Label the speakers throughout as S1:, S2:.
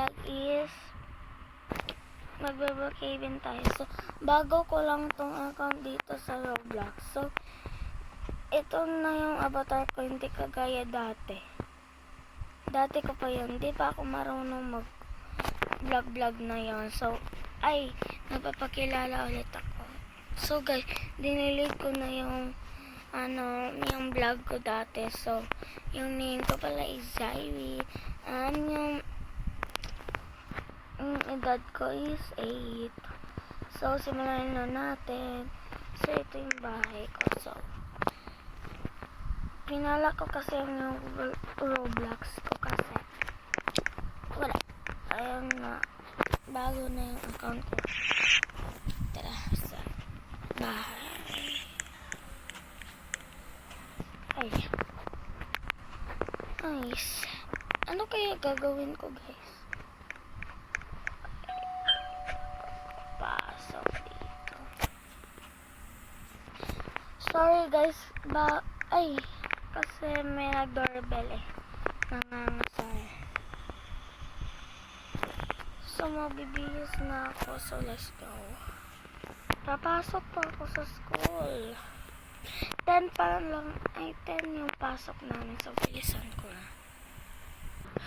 S1: vlog is magbe-brookhaven tayo. So, bago ko lang tong account dito sa Roblox. So, ito na yung avatar ko, hindi kagaya dati. Dati ko pa yun, hindi pa ako marunong mag-vlog na yun. So, nagpapakilala ulit ako. So, guys, dinelete ko na yung yung vlog ko dati. So, yung name ko pala is Zyrie. Yung edad ko is 8. So, simulan na natin. So, ito yung bahay ko. So, pinala ko kasi yung Roblox ko kasi wala. Ayun na. Bago na yung account ko. Tara, sa bahay. Ay. Nice. Ano kaya gagawin ko, guys? Pasok dito. Sorry, guys. Kasi may nag-doorbell eh. Nangangasar. So, mabibihis na ako. So, let's go. Papasok pa ako sa school. 10 pa lang. 10 yung pasok namin. So, bilisan ko na.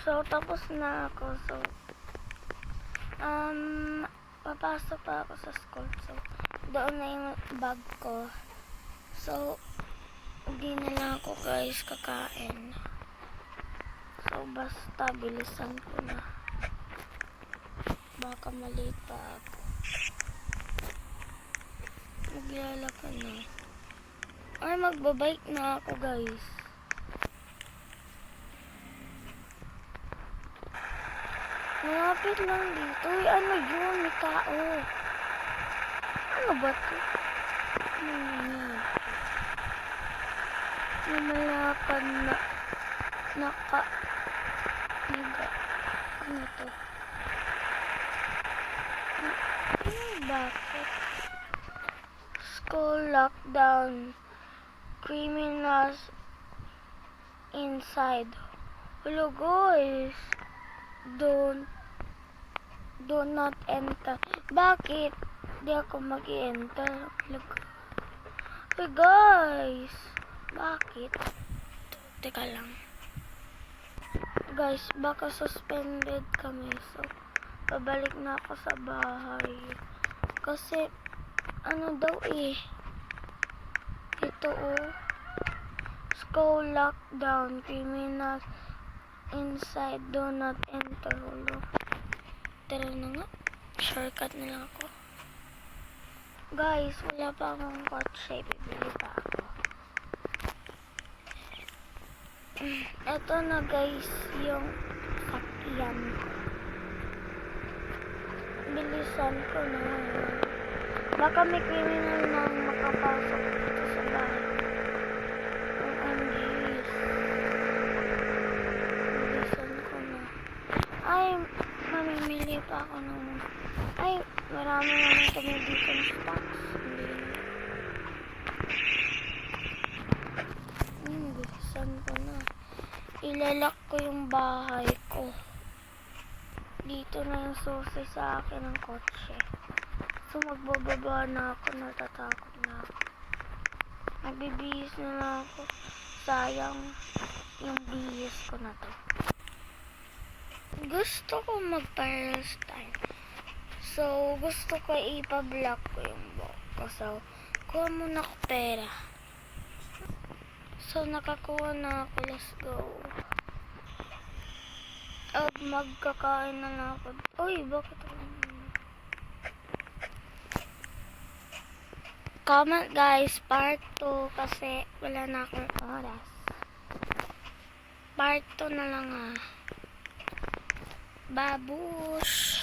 S1: So, tapos na ako. So, papasok pa ako sa school. So, doon na yung bag ko. So, hindi na lang ako, guys, kakain. So, basta bilisan ko na. Baka maliit pa ako. Maglalakad na. Ay, magbabike na ako, guys. Malapit lang dito. Uy, ano yun? May tao. Ano ba ito? Ano yun? May malakad na ano to? Bakit? School lockdown. Criminals inside. Hello, guys. Do not enter. Bakit? Di ako mag-enter. Hey, guys. Bakit? Teka lang. Guys, baka suspended kami. So, pabalik na ako sa bahay. Kasi, ano daw eh. Ito School lockdown. Criminals inside. Do not enter. Hulo. Tara na nga. Shortcut na lang ako. Guys, wala pa akong kotse. Bibili pa ako. Ito na, guys, yung sakyan ko. Bilisan ko na. Baka may criminal na makapasok dito sa bahay. Ang bilis. Bilisan ko na. Ay, mamimili pa ako ng... Ay, marami naman kami dito ng stocks. Bilisan ko na. Ilalak ko yung bahay ko. Dito na yung susi sa akin ng kotse. So, magbababa na ako. Natatakot na ako. Magbibihis na lang ako. Sayang yung bihis ko na to. Gusto ko mag-firestyle. So, gusto ko ipa-block ko yung buhok ko. So, kuha muna ako pera. So, nakakuha na ako. Let's go. Magkakain na lang ako. Uy, bakit ako? Comment, guys, part 2 kasi wala na akong oras. Part 2 na lang Babush!